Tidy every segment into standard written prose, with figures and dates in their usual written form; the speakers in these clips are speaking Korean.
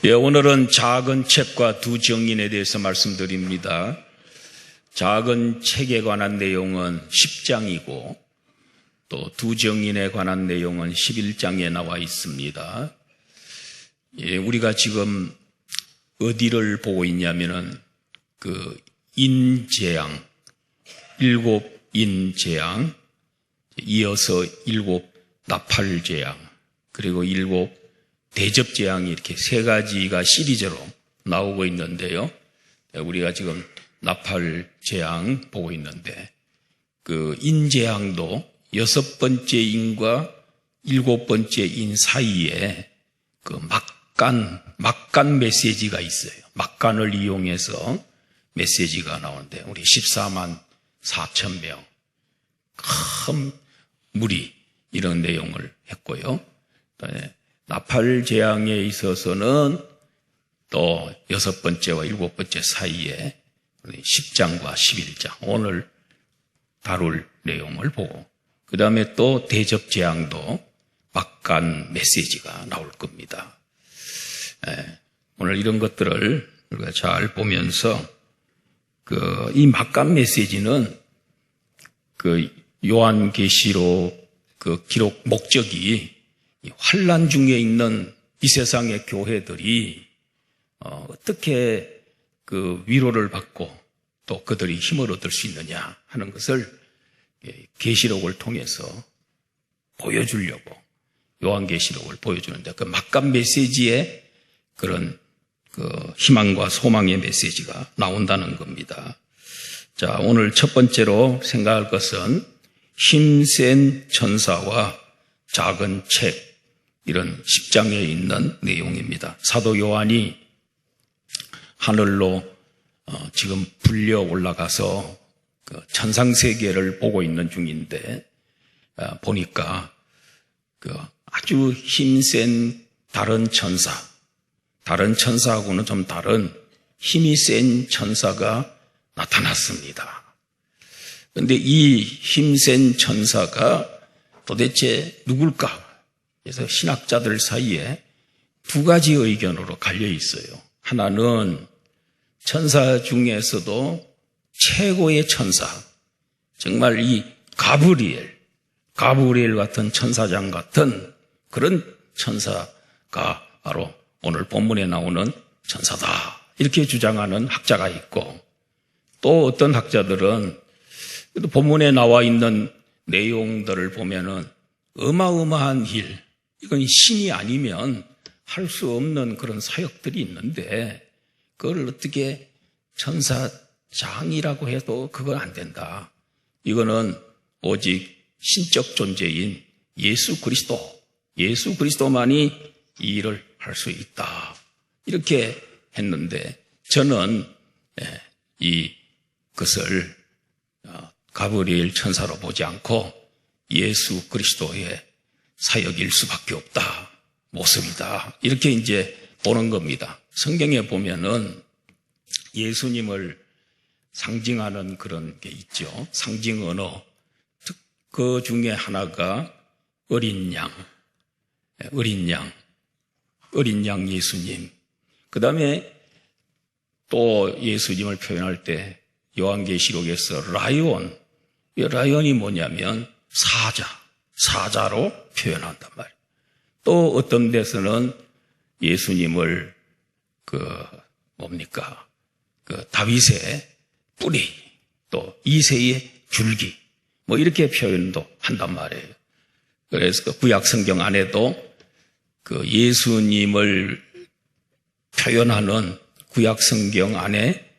오늘은 작은 책과 두 정인에 대해서 말씀드립니다. 작은 책에 관한 내용은 10장이고 또 두 정인에 관한 내용은 11장에 나와 있습니다. 우리가 지금 어디를 보고 있냐면은 인재앙, 7인재앙, 이어서 7 나팔재앙, 그리고 7 대접재앙이 이렇게 세 가지가 시리즈로 나오고 있는데요. 우리가 지금 나팔재앙 보고 있는데 인재앙도 6번째 인과 7번째 인 사이에 막간 메시지가 있어요. 막간을 이용해서 메시지가 나오는데 우리 14만 4천 명 큰 무리 이런 내용을 했고요. 나팔재앙에 있어서는 또 6번째와 7번째 사이에 10장과 11장 오늘 다룰 내용을 보고 그 다음에 또 대접재앙도 막간 메시지가 나올 겁니다. 오늘 이런 것들을 우리가 잘 보면서 이 막간 메시지는 요한계시록 기록 목적이 환난 중에 있는 이 세상의 교회들이 어떻게 위로를 받고 또 그들이 힘을 얻을 수 있느냐 하는 것을 계시록을 통해서 보여주려고 요한계시록을 보여주는데 막간 메시지에 그런 희망과 소망의 메시지가 나온다는 겁니다. 자, 오늘 첫 번째로 생각할 것은 힘센 천사와 작은 책 이런 10장에 있는 내용입니다. 사도 요한이 하늘로 지금 불려 올라가서 천상세계를 보고 있는 중인데 보니까 아주 힘센 다른 천사하고는 좀 다른 힘이 센 천사가 나타났습니다. 그런데 이 힘센 천사가 도대체 누굴까? 그래서 신학자들 사이에 두 가지 의견으로 갈려 있어요. 하나는 천사 중에서도 최고의 천사, 정말 이 가브리엘 같은 천사장 같은 그런 천사가 바로 오늘 본문에 나오는 천사다. 이렇게 주장하는 학자가 있고 또 어떤 학자들은 본문에 나와 있는 내용들을 보면은 어마어마한 일, 이건 신이 아니면 할 수 없는 그런 사역들이 있는데 그걸 어떻게 천사장이라고 해도 그건 안 된다. 이거는 오직 신적 존재인 예수 그리스도만이 이 일을 할 수 있다. 이렇게 했는데 저는 이것을 가브리엘 천사로 보지 않고 예수 그리스도의 사역일 수밖에 없다. 모습이다. 이렇게 이제 보는 겁니다. 성경에 보면은 예수님을 상징하는 그런 게 있죠. 상징 언어. 그 중에 하나가 어린 양 예수님. 그 다음에 또 예수님을 표현할 때 요한계시록에서 이 라이온이 뭐냐면 사자로 표현한단 말이에요. 또 어떤 데서는 예수님을 다윗의 뿌리, 또 이새의 줄기, 이렇게 표현도 한단 말이에요. 그래서 구약 성경 안에도 예수님을 표현하는 구약 성경 안에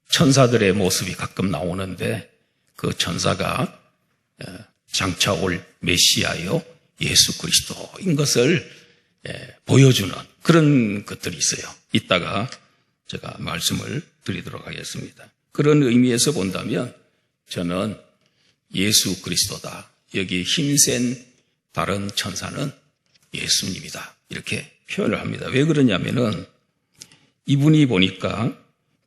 천사들의 모습이 가끔 나오는데 그 천사가 장차 올 메시아요 예수 그리스도인 것을 보여주는 그런 것들이 있어요. 이따가 제가 말씀을 드리도록 하겠습니다. 그런 의미에서 본다면 저는 예수 그리스도다. 여기 힘센 다른 천사는 예수님이다. 이렇게 표현을 합니다. 왜 그러냐면은 이분이 보니까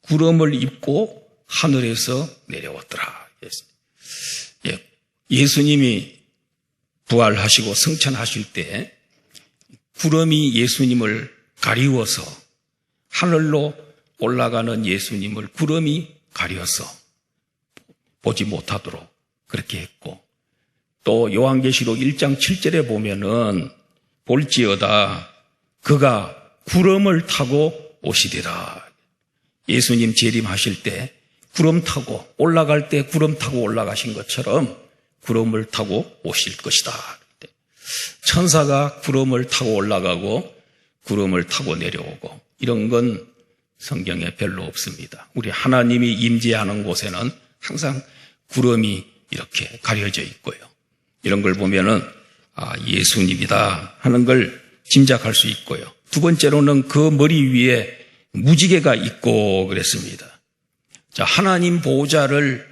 구름을 입고 하늘에서 내려왔더라. 예수님이 부활하시고 승천하실 때 구름이 예수님을 가리워서 하늘로 올라가는 예수님을 구름이 가려서 보지 못하도록 그렇게 했고, 또 요한계시록 1장 7절에 보면은 볼지어다 그가 구름을 타고 오시리라. 예수님 재림하실 때 구름 타고 올라갈 때 구름 타고 올라가신 것처럼 구름을 타고 오실 것이다. 천사가 구름을 타고 올라가고 구름을 타고 내려오고 이런 건 성경에 별로 없습니다. 우리 하나님이 임재하는 곳에는 항상 구름이 이렇게 가려져 있고요. 이런 걸 보면은 예수님이다 하는 걸 짐작할 수 있고요. 두 번째로는 그 머리 위에 무지개가 있고 그랬습니다. 자, 하나님 보호자를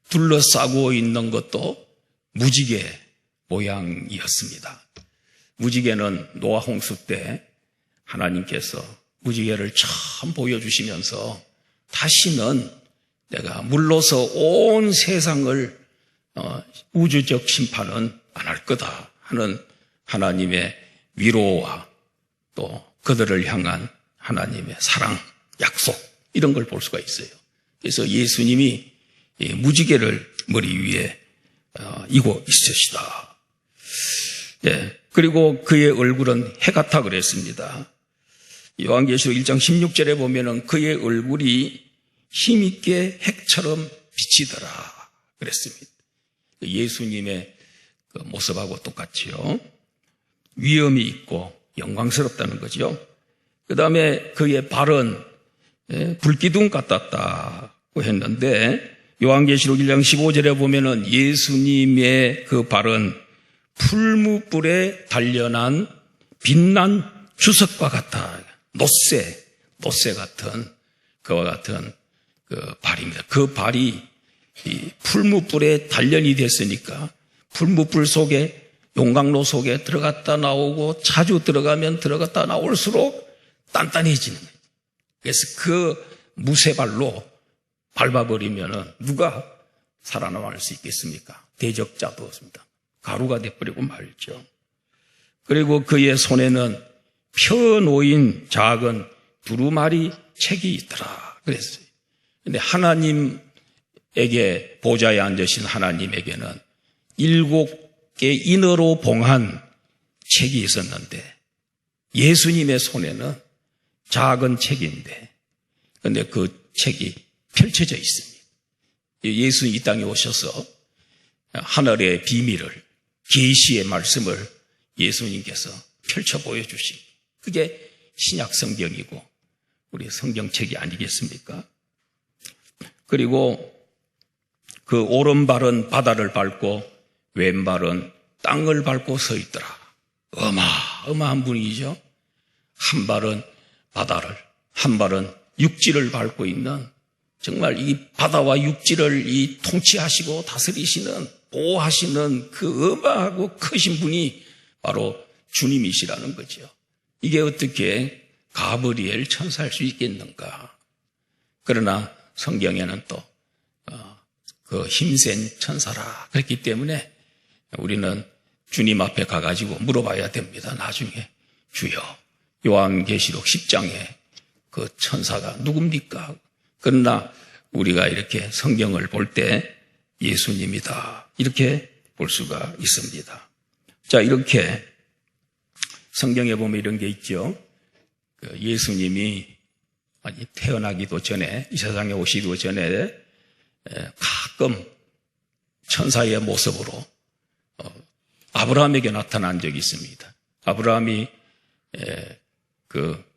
둘러싸고 있는 것도 무지개 모양이었습니다. 무지개는 노아 홍수 때 하나님께서 무지개를 처음 보여주시면서 다시는 내가 물로서 온 세상을 우주적 심판은 안 할 거다 하는 하나님의 위로와 또 그들을 향한 하나님의 사랑, 약속 이런 걸 볼 수가 있어요. 그래서 예수님이 무지개를 머리 위에 이고 있으시다. 네, 그리고 그의 얼굴은 해 같아 그랬습니다. 요한계시록 1장 16절에 보면은 그의 얼굴이 힘있게 핵처럼 비치더라 그랬습니다. 예수님의 그 모습하고 똑같이요. 위엄이 있고 영광스럽다는 거죠. 그 다음에 그의 발은 불기둥 같았다고 했는데 요한계시록 1장 15절에 보면은 예수님의 그 발은 풀무불에 단련한 빛난 주석과 같다. 노새 같은 그와 같은 그 발입니다. 그 발이 이 풀무불에 단련이 됐으니까 풀무불 속에 용광로 속에 들어갔다 나오고 자주 들어가면 들어갔다 나올수록 단단해지는 거예요. 그래서 그 무쇠발로 밟아버리면은 누가 살아남을 수 있겠습니까? 대적자도 없습니다. 가루가 돼버리고 말이죠. 그리고 그의 손에는 펴놓인 작은 두루마리 책이 있더라 그랬어요. 근데 하나님에게 보좌에 앉으신 하나님에게는 7개 인어로 봉한 책이 있었는데 예수님의 손에는 작은 책인데 그런데 그 책이 펼쳐져 있습니다. 예수님 이 땅에 오셔서 하늘의 비밀을 계시의 말씀을 예수님께서 펼쳐 보여주신 그게 신약 성경이고 우리 성경책이 아니겠습니까? 그리고 그 오른발은 바다를 밟고 왼발은 땅을 밟고 서 있더라. 어마어마한 분이죠. 한 발은 바다를, 한 발은 육지를 밟고 있는 정말 이 바다와 육지를 이 통치하시고 다스리시는 보호하시는 그 어마하고 크신 분이 바로 주님이시라는 거죠. 이게 어떻게 가브리엘 천사일 수 있겠는가? 그러나 성경에는 또 그 힘센 천사라 그랬기 때문에 우리는 주님 앞에 가가지고 물어봐야 됩니다. 나중에 주여 요한계시록 10장에 그 천사가 누굽니까? 그러나 우리가 이렇게 성경을 볼 때 예수님이다 이렇게 볼 수가 있습니다. 자, 이렇게 성경에 보면 이런 게 있죠. 예수님이 태어나기도 전에 이 세상에 오시기도 전에 가끔 천사의 모습으로 아브라함에게 나타난 적이 있습니다. 아브라함이 그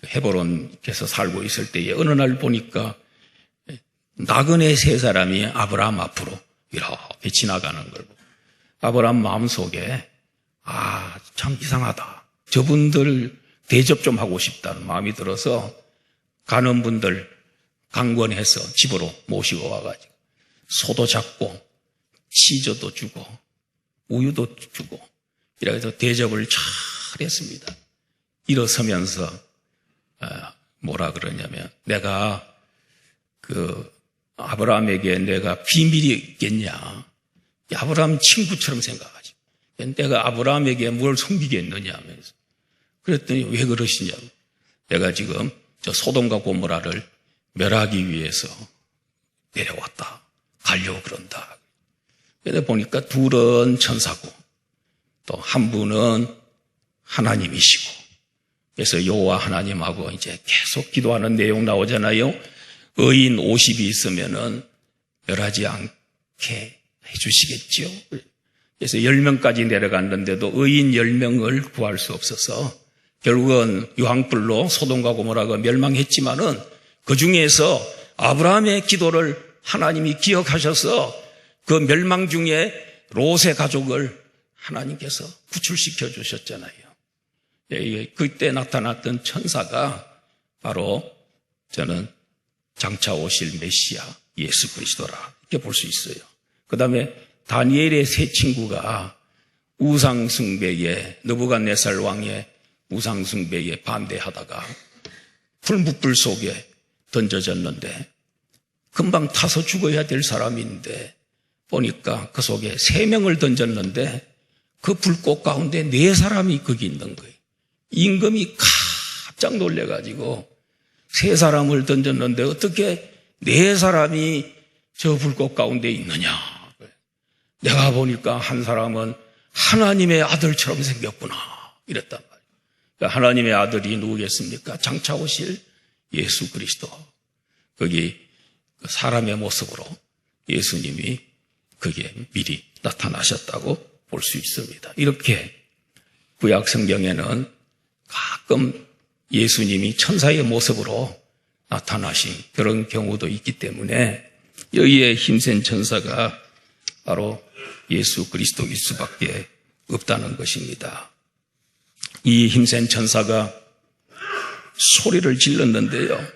헤브론에서 살고 있을 때에 어느 날 보니까 나그네 3사람이 아브라함 앞으로 이렇게 지나가는 걸 보고 아브라함 마음속에 참 이상하다. 저분들 대접 좀 하고 싶다는 마음이 들어서 가는 분들 강권해서 집으로 모시고 와가지고 소도 잡고 치즈도 주고 우유도 주고 이렇게 해서 대접을 잘 했습니다. 일어서면서 뭐라 그러냐면 내가 그 아브라함에게 내가 비밀이 있겠냐. 아브라함 친구처럼 생각하지. 내가 아브라함에게 뭘 숨기겠느냐 하면서. 그랬더니 왜 그러시냐고. 내가 지금 저 소돔과 고모라를 멸하기 위해서 내려왔다. 가려고 그런다. 그래서 보니까 둘은 천사고 또 한 분은 하나님이시고, 그래서 여호와 하나님하고 이제 계속 기도하는 내용 나오잖아요. 의인 50이 있으면은 멸하지 않게 해주시겠지요. 그래서 10명까지 내려갔는데도 의인 10명을 구할 수 없어서 결국은 유황불로 소돔과 고모라가 멸망했지만은 그 중에서 아브라함의 기도를 하나님이 기억하셔서 그 멸망 중에 롯의 가족을 하나님께서 구출시켜 주셨잖아요. 그때 나타났던 천사가 바로 저는 장차 오실 메시아 예수 그리스도라 이렇게 볼 수 있어요. 그 다음에 다니엘의 세 친구가 우상숭배에, 느부갓네살 왕의 우상숭배에 반대하다가 풀무불 속에 던져졌는데 금방 타서 죽어야 될 사람인데 보니까 그 속에 3명을 던졌는데 그 불꽃 가운데 4사람이 거기 있는 거예요. 임금이 깜짝 놀래가지고 3사람을 던졌는데 어떻게 4사람이 저 불꽃 가운데 있느냐. 내가 보니까 한 사람은 하나님의 아들처럼 생겼구나 이랬단 말이에요. 그러니까 하나님의 아들이 누구겠습니까? 장차 오실 예수 그리스도. 거기 사람의 모습으로 예수님이 거기에 미리 나타나셨다고 볼 수 있습니다. 이렇게 구약 성경에는 가끔 예수님이 천사의 모습으로 나타나신 그런 경우도 있기 때문에 여기에 힘센 천사가 바로 예수 그리스도일 수밖에 없다는 것입니다. 이 힘센 천사가 소리를 질렀는데요.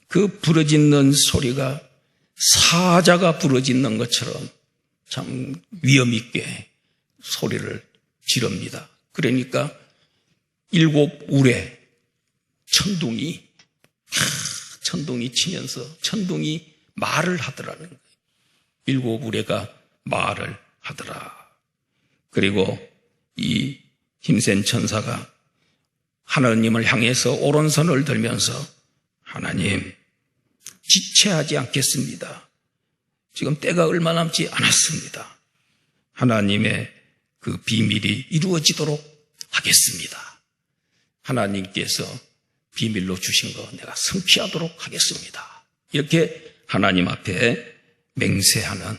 그 부르짖는 소리가 사자가 부르짖는 것처럼 참 위험 있게 소리를 지릅니다. 그러니까 7 울에 천둥이 치면서 천둥이 말을 하더라는 거예요. 7 우레가 말을 하더라. 그리고 이 힘센 천사가 하나님을 향해서 오른손을 들면서 하나님 지체하지 않겠습니다. 지금 때가 얼마 남지 않았습니다. 하나님의 그 비밀이 이루어지도록 하겠습니다. 하나님께서 비밀로 주신 거 내가 성취하도록 하겠습니다. 이렇게 하나님 앞에 맹세하는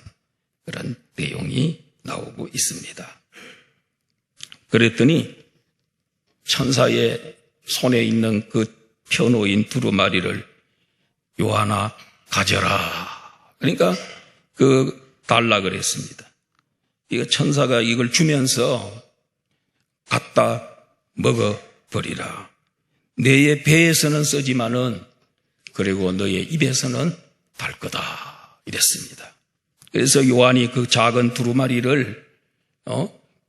그런 내용이 나오고 있습니다. 그랬더니 천사의 손에 있는 그 펴놓인 두루마리를 요하나 가져라. 그러니까 달라 그랬습니다. 이거 천사가 이걸 주면서 갖다 먹어버리라. 너의 배에서는 쓰지만은 그리고 너의 입에서는 달 거다. 이랬습니다. 그래서 요한이 그 작은 두루마리를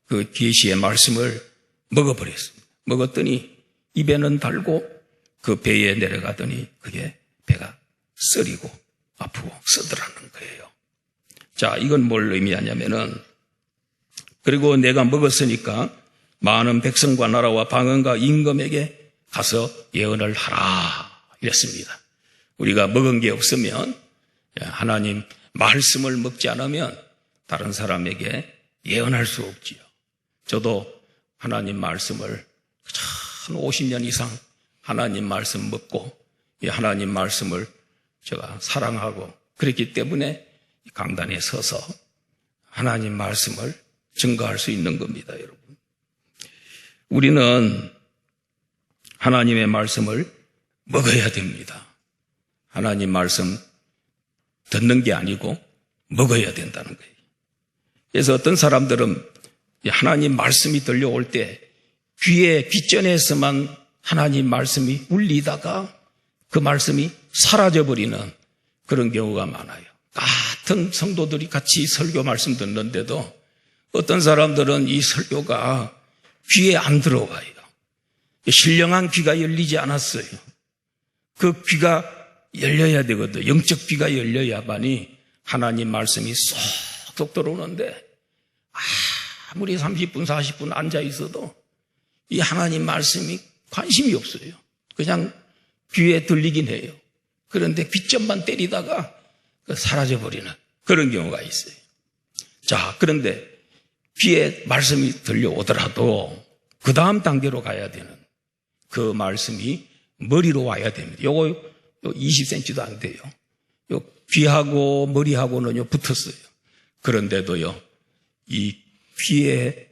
그 계시의 말씀을 먹어버렸습니다. 먹었더니 입에는 달고 그 배에 내려가더니 그게 배가 쓰리고 아프고 쓰더라는 거예요. 자, 이건 뭘 의미하냐면은 그리고 내가 먹었으니까 많은 백성과 나라와 방언과 임금에게 가서 예언을 하라 이랬습니다. 우리가 먹은 게 없으면 하나님 말씀을 먹지 않으면 다른 사람에게 예언할 수 없지요. 저도 하나님 말씀을 한 50년 이상 하나님 말씀 먹고 하나님 말씀을 제가 사랑하고 그랬기 때문에 강단에 서서 하나님 말씀을 증거할 수 있는 겁니다, 여러분. 우리는 하나님의 말씀을 먹어야 됩니다. 하나님 말씀 듣는 게 아니고 먹어야 된다는 거예요. 그래서 어떤 사람들은 하나님 말씀이 들려올 때 귀에 귓전에서만 하나님 말씀이 울리다가 그 말씀이 사라져버리는 그런 경우가 많아요. 같은 성도들이 같이 설교 말씀 듣는데도 어떤 사람들은 이 설교가 귀에 안 들어와요. 신령한 귀가 열리지 않았어요. 그 귀가 열려야 되거든요. 영적 귀가 열려야만이 하나님 말씀이 쏙쏙 들어오는데 아무리 30분, 40분 앉아 있어도 이 하나님 말씀이 관심이 없어요. 그냥 귀에 들리긴 해요. 그런데 귀점만 때리다가 사라져버리는 그런 경우가 있어요. 자, 그런데 귀에 말씀이 들려오더라도 그 다음 단계로 가야 되는 그 말씀이 머리로 와야 됩니다. 요거 20cm도 안 돼요. 요 귀하고 머리하고는요 붙었어요. 그런데도요, 이 귀에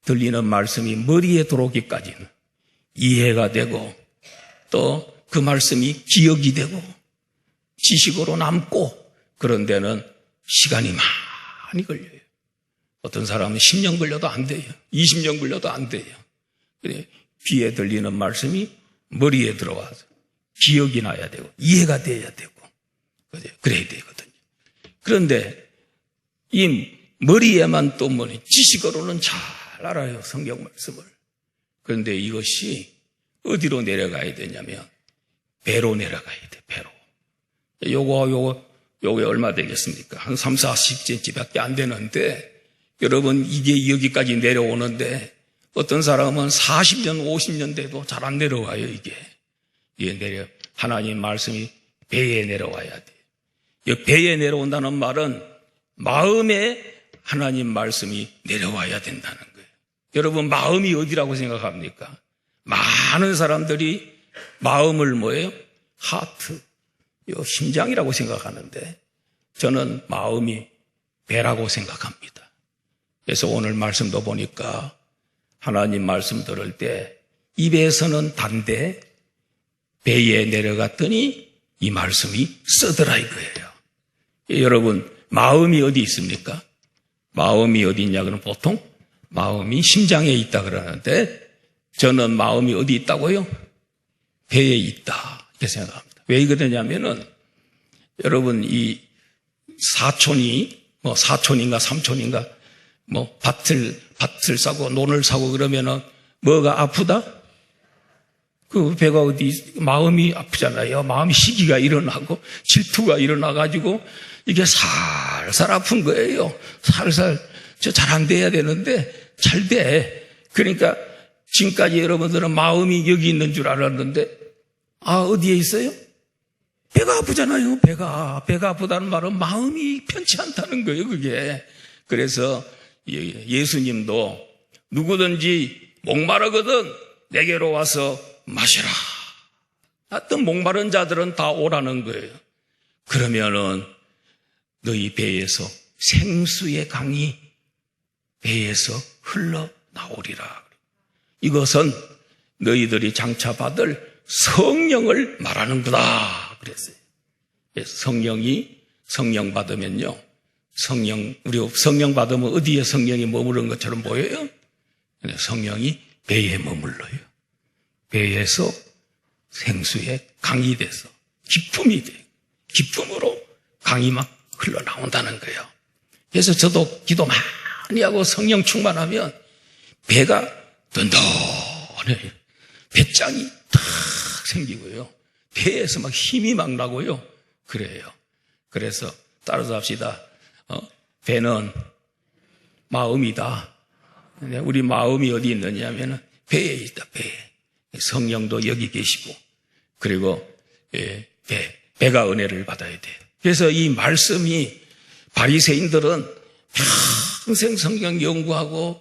들리는 말씀이 머리에 들어오기까지는 이해가 되고 또 그 말씀이 기억이 되고 지식으로 남고 그런 데는 시간이 많이 걸려요. 어떤 사람은 10년 걸려도 안 돼요. 20년 걸려도 안 돼요. 귀에 들리는 말씀이 머리에 들어와서 기억이 나야 되고 이해가 돼야 되고 그래야 되거든요. 그런데 이 머리에만 또 지식으로는 잘 알아요, 성경 말씀을. 그런데 이것이 어디로 내려가야 되냐면 배로 내려가야 돼, 배로. 요거 얼마 되겠습니까? 한 3, 40cm 밖에 안 되는데 여러분 이게 여기까지 내려오는데 어떤 사람은 40년, 50년 돼도 잘 안 내려와요, 이게. 하나님 말씀이 배에 내려와야 돼. 이 배에 내려온다는 말은 마음에 하나님 말씀이 내려와야 된다는 거예요. 여러분 마음이 어디라고 생각합니까? 많은 사람들이 마음을 뭐예요? 하트, 심장이라고 생각하는데 저는 마음이 배라고 생각합니다. 그래서 오늘 말씀도 보니까 하나님 말씀 들을 때 입에서는 단데 배에 내려갔더니 이 말씀이 쓰더라 이거예요. 여러분 마음이 어디 있습니까? 마음이 어디 있냐 그러면 보통 마음이 심장에 있다 그러는데 저는 마음이 어디 있다고요? 배에 있다 이렇게 생각합니다. 왜 그러냐면은 여러분 이 사촌인가 삼촌인가 밭을 사고 논을 사고 그러면은 뭐가 아프다? 그 배가 마음이 아프잖아요. 마음이 시기가 일어나고 질투가 일어나가지고 이게 살살 아픈 거예요. 살살 잘 안 돼야 되는데 잘 돼. 그러니까 지금까지 여러분들은 마음이 여기 있는 줄 알았는데 어디에 있어요? 배가 아프잖아요. 배가 아프다는 말은 마음이 편치 않다는 거예요. 그게. 그래서 예수님도 누구든지 목마르거든 내게로 와서 마시라. 어떤 목마른 자들은 다 오라는 거예요. 그러면은 너희 배에서 생수의 강이 배에서 흘러나오리라. 이것은 너희들이 장차 받을 성령을 말하는구나 그랬어요. 성령 받으면요, 우리 성령 받으면 어디에 성령이 머무르는 것처럼 보여요? 성령이 배에 머물러요. 배에서 생수의 강이 돼서 기품이 돼. 기품으로 강이 막 흘러나온다는 거예요. 그래서 저도 기도 많이 하고 성령 충만하면 배가 던던해요. 배짱이 탁 생기고요. 배에서 막 힘이 막 나고요. 그래요. 그래서 따라서 합시다. 배는 마음이다. 우리 마음이 어디 있느냐면 배에 있다. 배에. 성령도 여기 계시고 그리고 배가 은혜를 받아야 돼요. 그래서 이 말씀이 바리새인들은 평생 성경 연구하고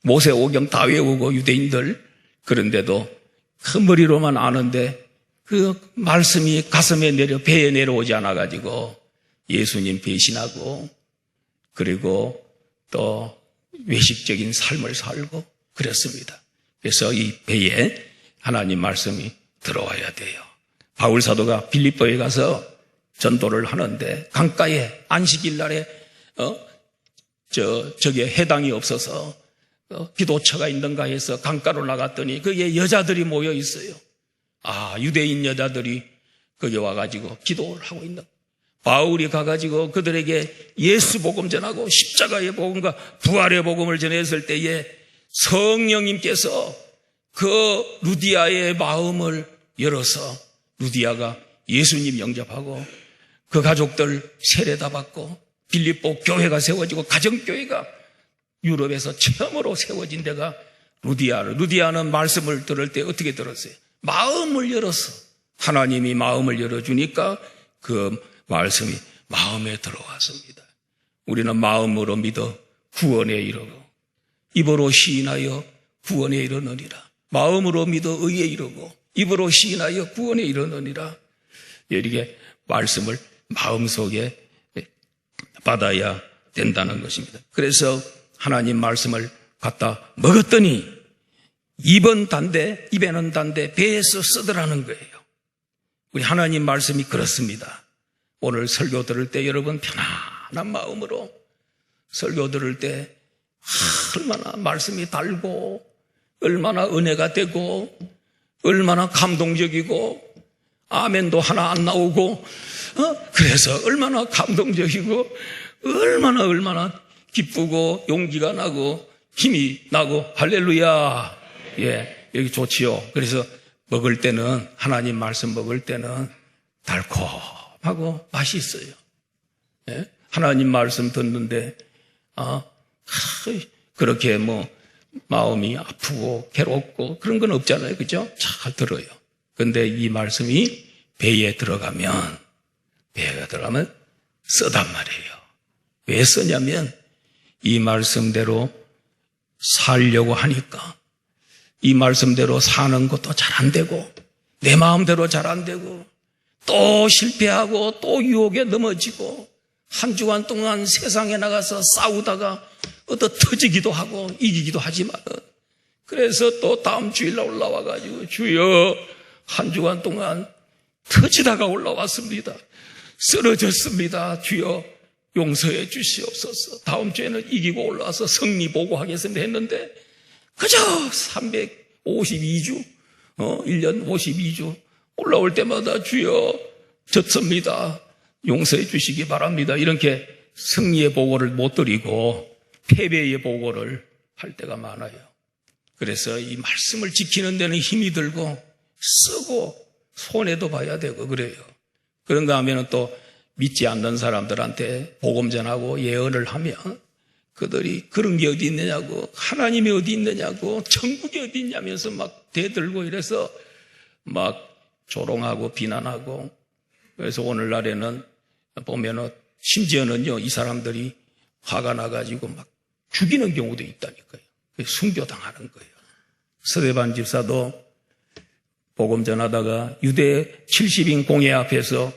모세오경 다 외우고 유대인들 그런데도 그 머리로만 아는데 그 말씀이 가슴에 배에 내려오지 않아가지고 예수님 배신하고 그리고 또 외식적인 삶을 살고 그랬습니다. 그래서 이 배에 하나님 말씀이 들어와야 돼요. 바울 사도가 빌립보에 가서 전도를 하는데 강가에 안식일 날에 저게 해당이 없어서 기도처가 있는가 해서 강가로 나갔더니 거기에 여자들이 모여 있어요. 유대인 여자들이 거기 와가지고 기도를 하고 있는. 바울이 가가지고 그들에게 예수 복음 전하고 십자가의 복음과 부활의 복음을 전했을 때에 성령님께서 그 루디아의 마음을 열어서 루디아가 예수님 영접하고 그 가족들 세례다 받고 빌립보 교회가 세워지고 가정교회가 유럽에서 처음으로 세워진 데가 루디아는 말씀을 들을 때 어떻게 들었어요? 마음을 열어서 하나님이 마음을 열어주니까 그 말씀이 마음에 들어왔습니다. 우리는 마음으로 믿어 구원에 이르고 입으로 시인하여 구원에 이르느니라. 마음으로 믿어 의에 이르고 입으로 시인하여 구원에 이르느니라. 이렇게 말씀을 마음속에 받아야 된다는 것입니다. 그래서 하나님 말씀을 갖다 먹었더니 입은 단데 입에는 단데 배에서 쓰더라는 거예요. 우리 하나님 말씀이 그렇습니다. 오늘 설교 들을 때 여러분 편안한 마음으로 설교 들을 때 얼마나 말씀이 달고 얼마나 은혜가 되고 얼마나 감동적이고 아멘도 하나 안 나오고 그래서 얼마나 감동적이고 얼마나 기쁘고 용기가 나고 힘이 나고 할렐루야. 예, 여기 좋지요. 그래서 먹을 때는 하나님 말씀 먹을 때는 달콤하고 맛이 있어요. 예? 하나님 말씀 듣는데 그렇게 마음이 아프고 괴롭고 그런 건 없잖아요. 그죠? 잘 들어요. 근데 이 말씀이 배에 들어가면 쓰단 말이에요. 왜 쓰냐면 이 말씀대로 살려고 하니까 이 말씀대로 사는 것도 잘 안 되고 내 마음대로 잘 안 되고 또 실패하고 또 유혹에 넘어지고 한 주간 동안 세상에 나가서 싸우다가 터지기도 하고 이기기도 하지만 그래서 또 다음 주일날 올라와가지고 주여 한 주간 동안 터지다가 올라왔습니다. 쓰러졌습니다. 주여 용서해 주시옵소서. 다음 주에는 이기고 올라와서 승리 보고하겠습니다 했는데 그저 352주 1년 52주 올라올 때마다 주여 졌습니다. 용서해 주시기 바랍니다. 이렇게 승리의 보고를 못 드리고 패배의 보고를 할 때가 많아요. 그래서 이 말씀을 지키는 데는 힘이 들고 쓰고 손해도 봐야 되고 그래요. 그런가 하면 또 믿지 않는 사람들한테 복음 전하고 예언을 하면 그들이 그런 게 어디 있느냐고 하나님이 어디 있느냐고 천국이 어디 있냐면서 막 대들고 이래서 막 조롱하고 비난하고 그래서 오늘날에는 보면은 심지어는요 이 사람들이 화가 나가지고 막 죽이는 경우도 있다니까요. 순교당하는 거예요. 스데반 집사도 복음 전하다가 유대 70인 공회 앞에서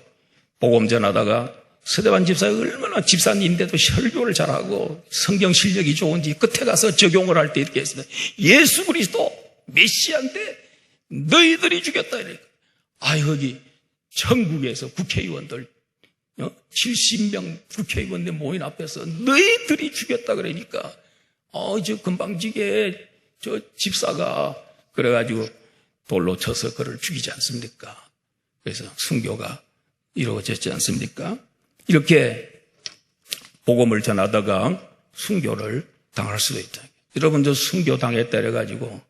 복음 전하다가 스데반 집사가 얼마나 집사님인데도 설교를 잘하고 성경 실력이 좋은지 끝에 가서 적용을 할 때 이렇게 했습니다. 예수 그리스도 메시아인데 너희들이 죽였다 이러니까 거기 천국에서 국회의원들 70명 국회의원들 모인 앞에서 너희들이 죽였다 그러니까 저 금방지게 저 집사가 그래가지고 돌로 쳐서 그를 죽이지 않습니까? 그래서 순교가 이루어졌지 않습니까? 이렇게 복음을 전하다가 순교를 당할 수도 있다. 여러분 저 순교 당했다 그래가지고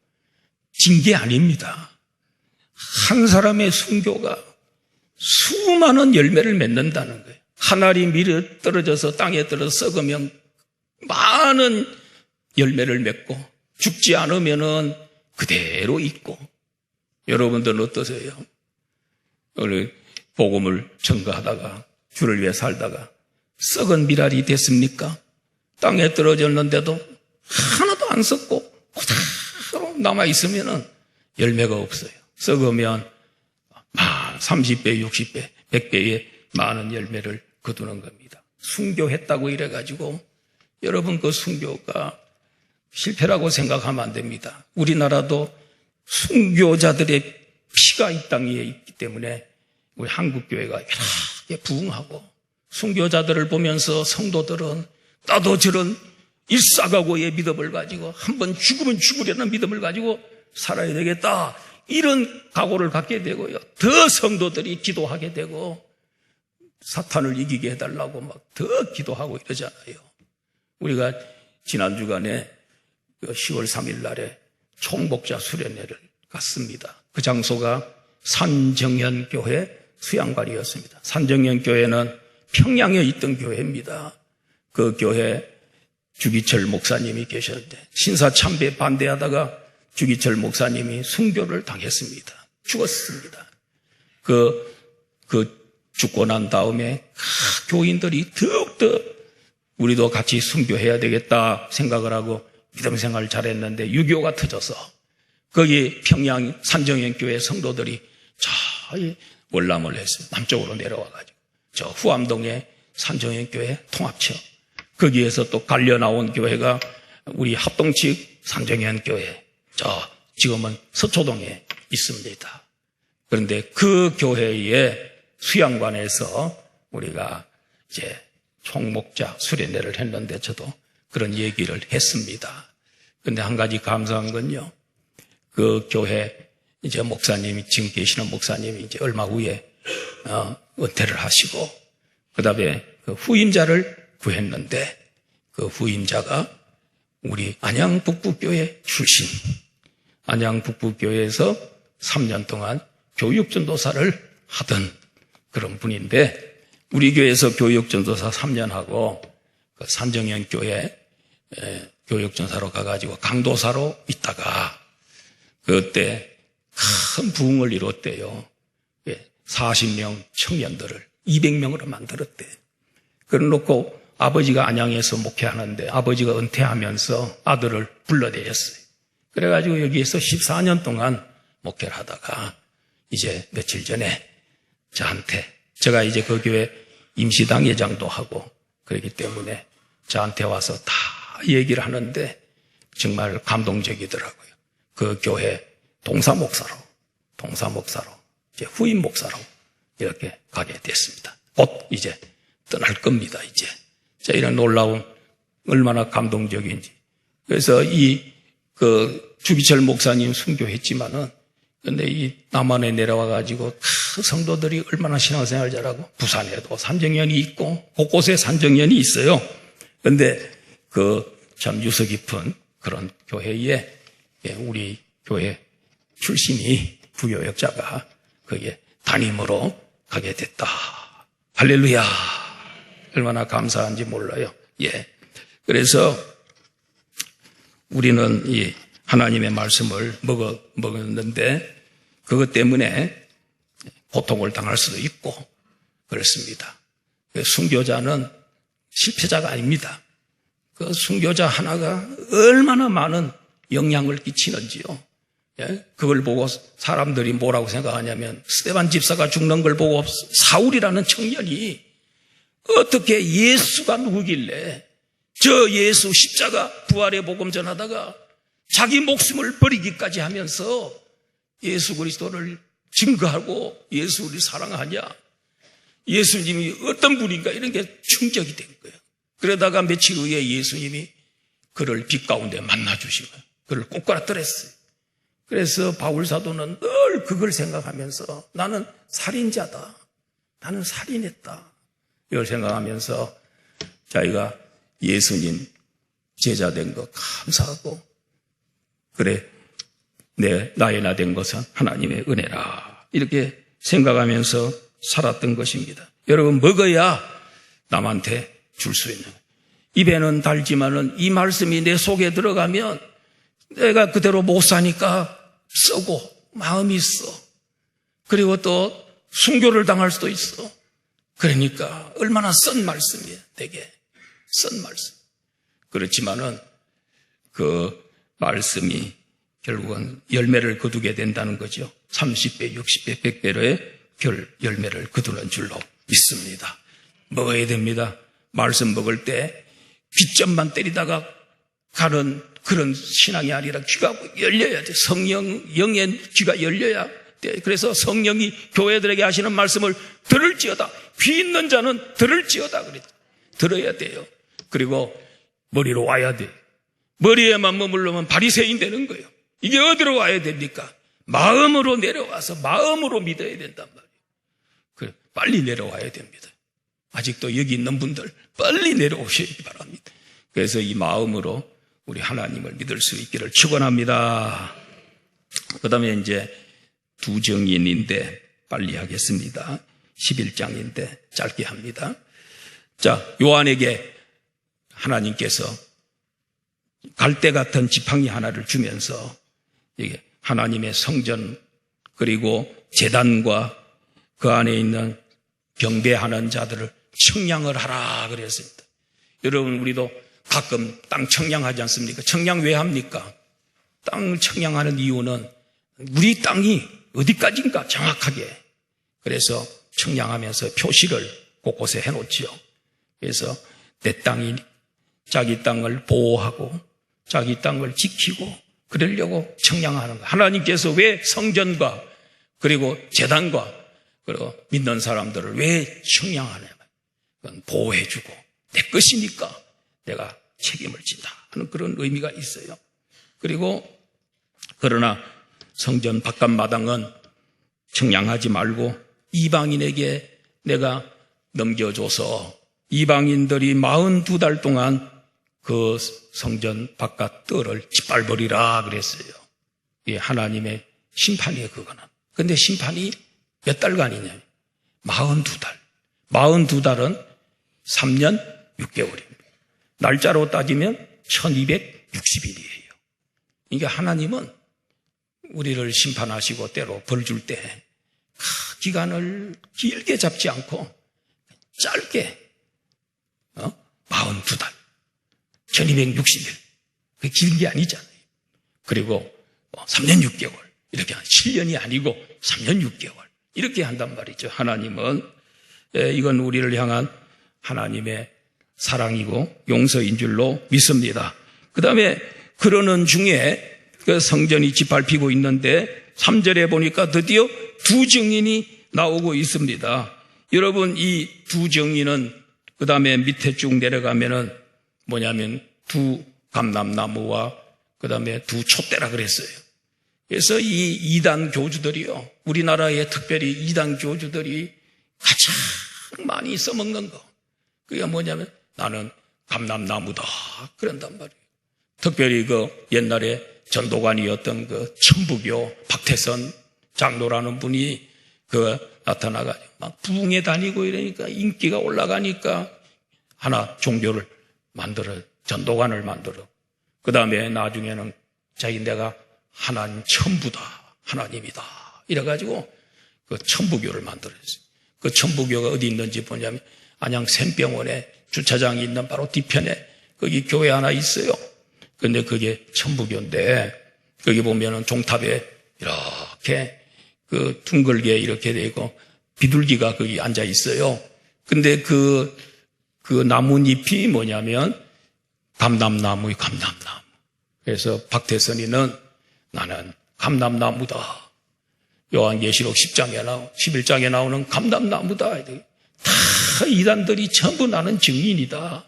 진 게 아닙니다. 한 사람의 순교가 수많은 열매를 맺는다는 거예요. 한 알이 밀어 떨어져서 땅에 떨어져 썩으면 많은 열매를 맺고 죽지 않으면은 그대로 있고 여러분들은 어떠세요? 오늘 복음을 전가하다가 주를 위해 살다가 썩은 밀알이 됐습니까? 땅에 떨어졌는데도 하나도 안 썩고 그대로 남아있으면 열매가 없어요. 썩으면 30배, 60배, 100배의 많은 열매를 거두는 겁니다. 순교했다고 이래가지고 여러분 그 순교가 실패라고 생각하면 안 됩니다. 우리나라도 순교자들의 피가 이 땅에 있기 때문에 우리 한국교회가 이렇게 부흥하고 순교자들을 보면서 성도들은 나도 저런 일사각오의 믿음을 가지고 한번 죽으면 죽으려는 믿음을 가지고 살아야 되겠다. 이런 각오를 갖게 되고요. 더 성도들이 기도하게 되고 사탄을 이기게 해달라고 막 더 기도하고 이러잖아요. 우리가 지난 주간에 10월 3일 날에 총복자 수련회를 갔습니다. 그 장소가 산정현교회 수양관이었습니다. 산정현교회는 평양에 있던 교회입니다. 그 교회 주기철 목사님이 계셨는데 신사참배 반대하다가 주기철 목사님이 순교를 당했습니다. 죽었습니다. 죽고 난 다음에 교인들이 더욱더 우리도 같이 순교해야 되겠다 생각을 하고 믿음 생활을 잘했는데 6.25가 터져서 거기 평양 산정연교회 성도들이 저 월남을 해서 남쪽으로 내려와가지고 저 후암동에 산정연교회 통합처 거기에서 또 갈려 나온 교회가 우리 합동측 산정연교회 저 지금은 서초동에 있습니다. 그런데 그 교회의 수양관에서 우리가 이제 총목자 수련회를 했는데 저도 그런 얘기를 했습니다. 그런데 한 가지 감사한 건요. 그 교회 이제 목사님이 지금 계시는 목사님이 이제 얼마 후에 은퇴를 하시고 그다음에 그 후임자를 구했는데 그 후임자가 우리 안양 북부교회 출신 안양 북부교회에서 3년 동안 교육전도사를 하던 그런 분인데 우리 교회에서 교육전도사 3년 하고 그 산정연교회 교육전사로 가가지고 강도사로 있다가 그때 큰 부흥을 이뤘대요. 40명 청년들을 200명으로 만들었대. 그래 놓고 아버지가 안양에서 목회하는데 아버지가 은퇴하면서 아들을 불러내렸어요. 그래가지고 여기에서 14년 동안 목회를 하다가 이제 며칠 전에 저한테 제가 이제 그 교회 임시당 회장도 하고 그렇기 때문에 저한테 와서 다 얘기를 하는데 정말 감동적이더라고요. 그 교회 동사 목사로 이제 후임 목사로 이렇게 가게 됐습니다. 곧 이제 떠날 겁니다. 이제 자 이런 놀라운 얼마나 감동적인지. 그래서 그 주기철 목사님 순교했지만은 근데 이 남한에 내려와 가지고 성도들이 얼마나 신앙생활 잘하고 부산에도 산정연이 있고 곳곳에 산정연이 있어요. 그런데 그 참 유서 깊은 그런 교회에 우리 교회 출신이 부교역자가 거기에 담임으로 가게 됐다. 할렐루야. 얼마나 감사한지 몰라요. 예. 그래서 우리는 이 하나님의 말씀을 먹었는데 그것 때문에 고통을 당할 수도 있고 그렇습니다. 순교자는 실패자가 아닙니다. 그 순교자 하나가 얼마나 많은 영향을 끼치는지요. 예? 그걸 보고 사람들이 뭐라고 생각하냐면 스데반 집사가 죽는 걸 보고 사울이라는 청년이 어떻게 예수가 누구길래 저 예수 십자가 부활의 복음 전하다가 자기 목숨을 버리기까지 하면서 예수 그리스도를 증거하고 예수를 사랑하냐? 예수님이 어떤 분인가 이런 게 충격이 된 거예요. 그러다가 며칠 후에 예수님이 그를 빛 가운데 만나주신 거예요. 그를 꼬꾸라뜨렸어요. 그래서 바울 사도는 늘 그걸 생각하면서 나는 살인자다. 나는 살인했다. 이걸 생각하면서 자기가 예수님 제자 된 거 감사하고 그래 나의 나 된 것은 하나님의 은혜라 이렇게 생각하면서 살았던 것입니다. 여러분 먹어야 남한테 줄 수 있는 입에는 달지만은 이 말씀이 내 속에 들어가면 내가 그대로 못 사니까 썩고 마음이 써. 그리고 또 순교를 당할 수도 있어. 그러니까 얼마나 쓴 말씀이에요. 되게 쓴 말씀. 그렇지만은 그 말씀이 결국은 열매를 거두게 된다는 거죠. 30배, 60배, 100배로의 열매를 거두는 줄로 믿습니다. 먹어야 됩니다. 말씀 먹을 때 빗점만 때리다가 가는 그런 신앙이 아니라 귀가 열려야 돼. 영의 귀가 열려야 돼. 그래서 성령이 교회들에게 하시는 말씀을 들을지어다. 귀 있는 자는 들을지어다. 그래. 들어야 돼요. 그리고 머리로 와야 돼. 머리에만 머물르면 바리새인 되는 거예요. 이게 어디로 와야 됩니까? 마음으로 내려와서 마음으로 믿어야 된단 말이에요. 그래, 빨리 내려와야 됩니다. 아직도 여기 있는 분들 빨리 내려오시기 바랍니다. 그래서 이 마음으로 우리 하나님을 믿을 수 있기를 축원합니다. 그 다음에 이제 두 정인인데 빨리 하겠습니다. 11장인데 짧게 합니다. 자, 요한에게 하나님께서 갈대 같은 지팡이 하나를 주면서 이게 하나님의 성전 그리고 제단과 그 안에 있는 경배하는 자들을 청량을 하라 그랬습니다. 여러분, 우리도 가끔 땅 청량하지 않습니까? 청량 왜 합니까? 땅을 청량하는 이유는 우리 땅이 어디까지인가 정확하게, 그래서 청량하면서 표시를 곳곳에 해놓지요. 그래서 내 땅이 자기 땅을 보호하고 자기 땅을 지키고 그러려고 청량하는 거예요. 하나님께서 왜 성전과 그리고 제단과 그리고 믿는 사람들을 왜 청량하냐면 그건 보호해주고 내 것이니까 내가 책임을 진다 하는 그런 의미가 있어요. 그리고 그러나 성전 바깥마당은 청량하지 말고 이방인에게 내가 넘겨줘서 이방인들이 42달 동안 그 성전 바깥 뜰을 짓밟으리라 그랬어요. 이게 하나님의 심판이에요, 그거는. 근데 심판이 몇 달간이냐? 42달. 42달은 3년 6개월입니다. 날짜로 따지면 1260일이에요. 이게 하나님은 우리를 심판하시고 때로 벌 줄 때 기간을 길게 잡지 않고 짧게 42달 1260일 그게 긴 게 아니잖아요. 그리고 3년 6개월 이렇게 7년이 아니고 3년 6개월 이렇게 한단 말이죠. 하나님은 이건 우리를 향한 하나님의 사랑이고 용서인 줄로 믿습니다. 그 다음에 그러는 중에 그 성전이 짓밟히고 있는데 3절에 보니까 드디어 두 증인이 나오고 있습니다. 여러분, 이 두 증인은 그 다음에 밑에 쭉 내려가면은 뭐냐면 두 감람나무와 그 다음에 두 촛대라 그랬어요. 그래서 이 이단 교주들이요, 우리나라에 특별히 이단 교주들이 가장 많이 써먹는 거, 그게 뭐냐면 나는 감람나무다 그런단 말이에요. 특별히 그 옛날에 전도관이었던 그 천부교 박태선 장로라는 분이 그 나타나가지고 막 부흥에 다니고 이러니까 인기가 올라가니까 하나 종교를 만들어, 전도관을 만들어. 그 다음에 나중에는 자기 내가 하나님 천부다, 하나님이다 이래가지고 그 천부교를 만들었어요. 그 천부교가 어디 있는지 보냐면 안양 샘병원에 주차장이 있는 바로 뒤편에 거기 교회 하나 있어요. 근데 그게 천부교인데 거기 보면은 종탑에 이렇게 그 둥글게 이렇게 되고 비둘기가 거기 앉아 있어요. 근데 그 나뭇잎이 뭐냐면 감람나무의 감람나무. 그래서 박태선이는 나는 감람나무다. 요한계시록 11장에 나오는 감람나무다. 다 이단들이 전부 나는 증인이다.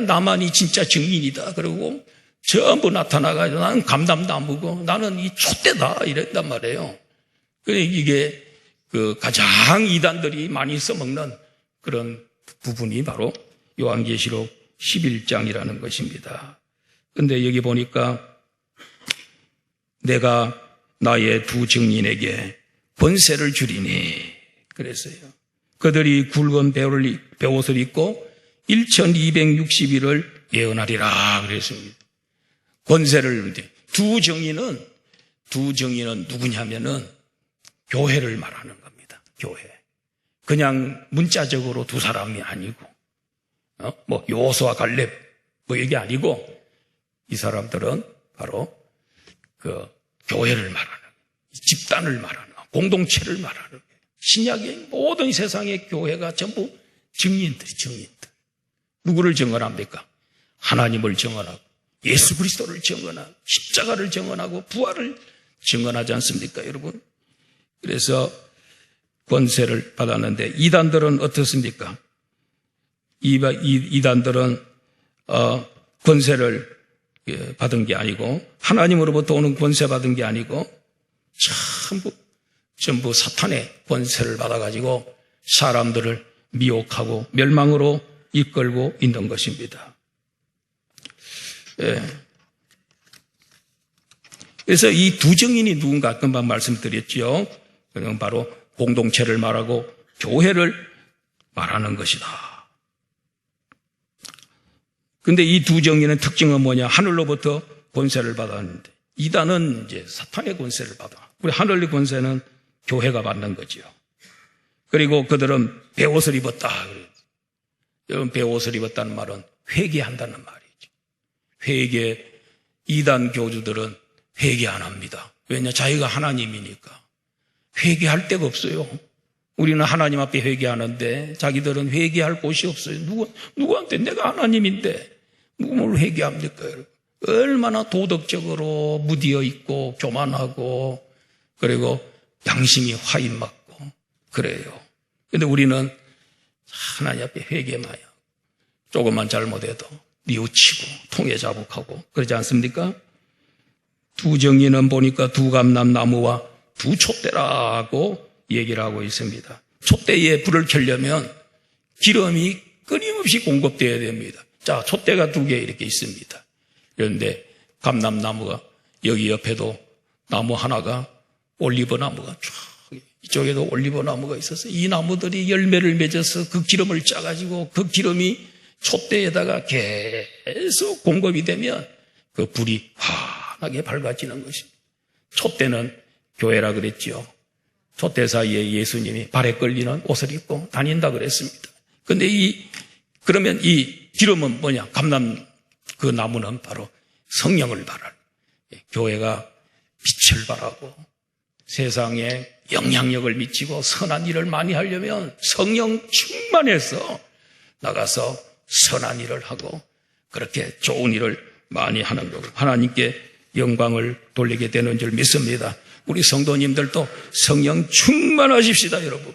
나만이 진짜 증인이다. 그리고 전부 나타나가지고 나는 감람나무고 나는 이 촛대다. 이랬단 말이에요. 이게 그 가장 이단들이 많이 써먹는 그런 부분이 바로 요한계시록 11장이라는 것입니다. 근데 여기 보니까 내가 나의 두 증인에게 권세를 주리니 그랬어요. 그들이 굵은 베옷을 입고 1260일을 예언하리라 그랬습니다. 권세를, 두 증인은 누구냐면은 교회를 말하는 겁니다. 교회. 그냥 문자적으로 두 사람이 아니고, 뭐 요호수아 갈렙 뭐 이게 아니고 이 사람들은 바로 그 교회를 말하는, 집단을 말하는, 공동체를 말하는 신약의 모든 세상의 교회가 전부 증인들. 누구를 증언합니까? 하나님을 증언하고 예수 그리스도를 증언하고 십자가를 증언하고 부활을 증언하지 않습니까, 여러분? 그래서 권세를 받았는데 이단들은 어떻습니까? 이단들은 권세를 받은 게 아니고 하나님으로부터 오는 권세 받은 게 아니고 전부 사탄의 권세를 받아가지고 사람들을 미혹하고 멸망으로 이끌고 있는 것입니다. 그래서 이 두 증인이 누군가 금방 말씀드렸죠. 그건 바로 공동체를 말하고 교회를 말하는 것이다. 근데 이 두 증인의 특징은 뭐냐? 하늘로부터 권세를 받았는데 이단은 이제 사탄의 권세를 받아. 우리 하늘의 권세는 교회가 받는 거지요. 그리고 그들은 베옷을 입었다. 여러분, 베옷을 입었다는 말은 회개한다는 말이죠. 회개, 이단 교주들은 회개 안 합니다. 왜냐? 자기가 하나님이니까. 회개할 데가 없어요. 우리는 하나님 앞에 회개하는데 자기들은 회개할 곳이 없어요. 누구한테? 내가 하나님인데 누구를 회개합니까? 여러분? 얼마나 도덕적으로 무디어 있고 교만하고 그리고 양심이 화인맞고 그래요. 근데 우리는 하나님 앞에 회개만 해요. 조금만 잘못해도 뉘우치고 통해 자복하고 그러지 않습니까? 두 정인은 보니까 두 감람나무와 두 촛대라고 얘기를 하고 있습니다. 촛대에 불을 켜려면 기름이 끊임없이 공급되어야 됩니다. 자, 촛대가 두 개 이렇게 있습니다. 그런데 감람나무가 여기 옆에도 나무 하나가 올리브 나무가 쫙 이쪽에도 올리브 나무가 있어서 이 나무들이 열매를 맺어서 그 기름을 짜가지고 그 기름이 촛대에다가 계속 공급이 되면 그 불이 환하게 밝아지는 것입니다. 촛대는 교회라 그랬지요. 촛대 사이에 예수님이 발에 끌리는 옷을 입고 다닌다 그랬습니다. 근데 그러면 이 기름은 뭐냐? 감람 그 나무는 바로 성령을 바랄. 교회가 빛을 발하고 세상에 영향력을 미치고 선한 일을 많이 하려면 성령 충만해서 나가서 선한 일을 하고 그렇게 좋은 일을 많이 하는 거고 하나님께 영광을 돌리게 되는 줄 믿습니다. 우리 성도님들도 성령 충만하십시다, 여러분.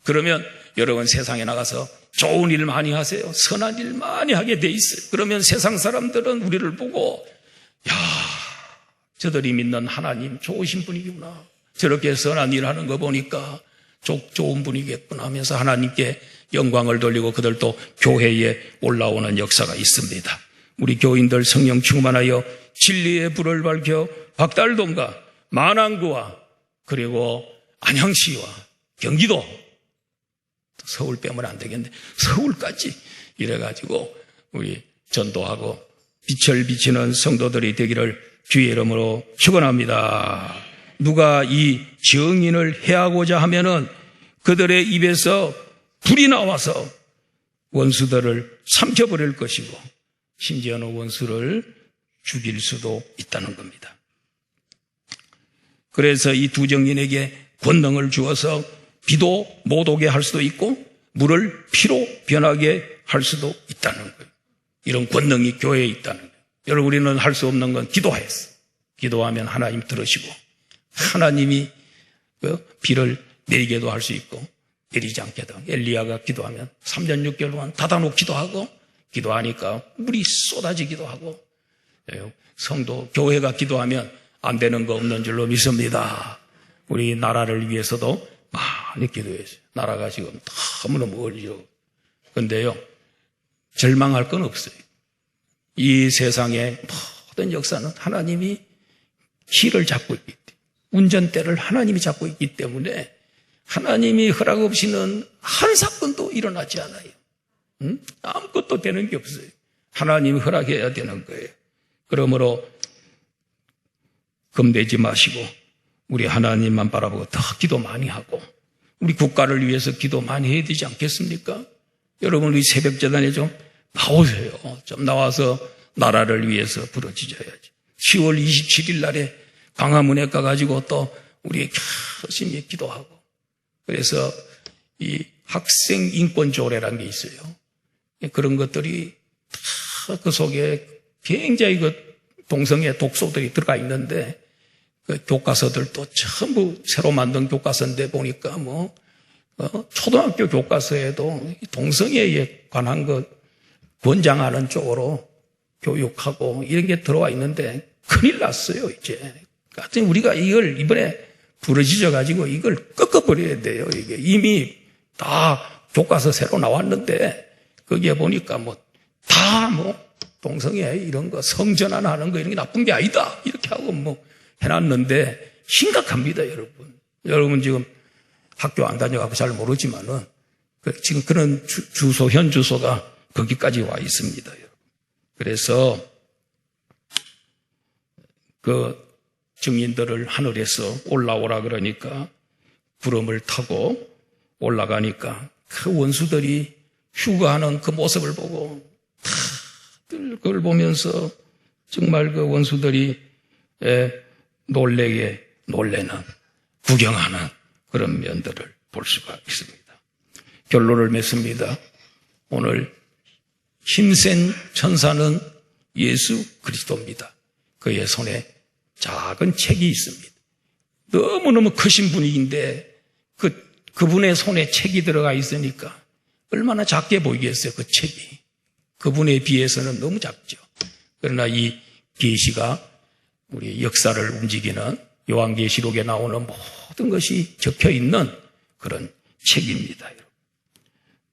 그러면 여러분 세상에 나가서 좋은 일 많이 하세요. 선한 일 많이 하게 돼 있어요. 그러면 세상 사람들은 우리를 보고 야, 저들이 믿는 하나님 좋으신 분이구나. 저렇게 선한 일 하는 거 보니까 좋은 분이겠구나 하면서 하나님께 영광을 돌리고 그들도 교회에 올라오는 역사가 있습니다. 우리 교인들 성령 충만하여 진리의 불을 밝혀 박달동과 만안구와 그리고 안양시와 경기도 서울 빼면 안 되겠는데 서울까지 이래가지고 우리 전도하고 빛을 비치는 성도들이 되기를 주의 이름으로 축원합니다. 누가 이 정인을 해하고자 하면은 그들의 입에서 불이 나와서 원수들을 삼켜버릴 것이고 심지어는 원수를 죽일 수도 있다는 겁니다. 그래서 이 두 정인에게 권능을 주어서 비도 못 오게 할 수도 있고 물을 피로 변하게 할 수도 있다는 거예요. 이런 권능이 교회에 있다는 거예요. 여러분 우리는 할 수 없는 건 기도했어. 기도하면 하나님 들으시고 하나님이 비를 내리게도 할 수 있고 내리지 않게도 엘리야가 기도하면 3년 6개월 동안 닫아놓고 기도하고 기도하니까 물이 쏟아지기도 하고 성도 교회가 기도하면 안 되는 거 없는 줄로 믿습니다. 우리 나라를 위해서도 많이 기도했어요. 나라가 지금 너무너무 어려워. 그런데요 절망할 건 없어요. 이 세상의 모든 역사는 하나님이 키를 잡고 있기 때문에 운전대를 하나님이 잡고 있기 때문에 하나님이 허락 없이는 한 사건도 일어나지 않아요. 아무것도 되는 게 없어요. 하나님이 허락해야 되는 거예요. 그러므로 겁내지 마시고 우리 하나님만 바라보고 더 기도 많이 하고 우리 국가를 위해서 기도 많이 해야 되지 않겠습니까? 여러분 우리 새벽재단에 좀 나오세요. 좀 나와서 나라를 위해서 부르짖어야지. 10월 27일 날에 광화문에 가가지고 또 우리 열심히 기도하고 그래서 이 학생 인권 조례라는 게 있어요. 그런 것들이 다 그 속에 굉장히 그 동성애 독소들이 들어가 있는데 그 교과서들도 전부 새로 만든 교과서인데 보니까 초등학교 교과서에도 동성애에 관한 것 권장하는 쪽으로 교육하고 이런 게 들어와 있는데 큰일 났어요, 이제. 하여튼 우리가 이걸 이번에 부러지져 가지고 이걸 꺾어버려야 돼요, 이게. 이미 다 교과서 새로 나왔는데 거기에 보니까 동성애 이런 거 성전환하는 거 이런 게 나쁜 게 아니다. 이렇게 하고 해놨는데 심각합니다, 여러분. 여러분 지금 학교 안 다녀가고 잘 모르지만은 지금 그런 주소, 현 주소가 거기까지 와 있습니다, 여러분. 그래서 증인들을 하늘에서 올라오라 그러니까 구름을 타고 올라가니까 그 원수들이 휴가하는 그 모습을 보고 다들 그걸 보면서 정말 그 원수들이 놀래는 구경하는 그런 면들을 볼 수가 있습니다. 결론을 맺습니다. 오늘 힘센 천사는 예수 그리스도입니다. 그의 손에 작은 책이 있습니다. 너무너무 크신 분인데 그분의 손에 책이 들어가 있으니까 얼마나 작게 보이겠어요, 그 책이. 그분에 비해서는 너무 작죠. 그러나 이 계시가 우리 역사를 움직이는 요한계시록에 나오는 모든 것이 적혀 있는 그런 책입니다.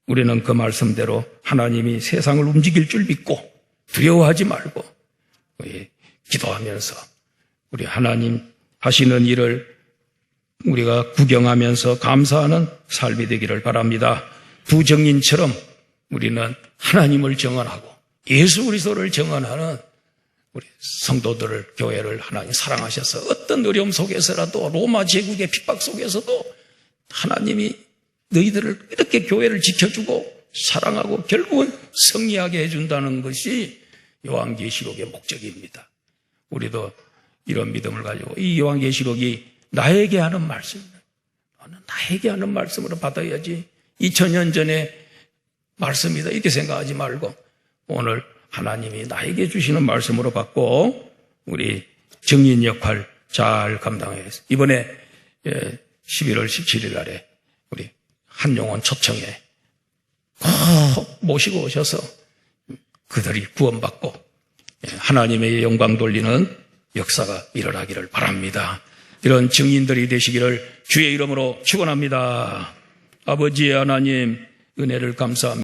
우리는 그 말씀대로 하나님이 세상을 움직일 줄 믿고 두려워하지 말고 기도하면서 우리 하나님 하시는 일을 우리가 구경하면서 감사하는 삶이 되기를 바랍니다. 두 증인처럼 우리는 하나님을 정언하고 예수 그리스도를 정언하는 우리 성도들을, 교회를 하나님 사랑하셔서 어떤 어려움 속에서라도 로마 제국의 핍박 속에서도 하나님이 너희들을 이렇게 교회를 지켜주고 사랑하고 결국은 승리하게 해준다는 것이 요한계시록의 목적입니다. 우리도 이런 믿음을 가지고 이 요한계시록이 나에게 하는 말씀입니다. 나에게 하는 말씀으로 받아야지 2000년 전에 말씀이다 이렇게 생각하지 말고 오늘 하나님이 나에게 주시는 말씀으로 받고 우리 증인 역할 잘 감당해서 이번에 11월 17일 날에 우리 한용원 초청에 꼭 모시고 오셔서 그들이 구원받고 하나님의 영광 돌리는 역사가 일어나기를 바랍니다. 이런 증인들이 되시기를 주의 이름으로 축원합니다. 아버지 하나님 은혜를 감사합니다.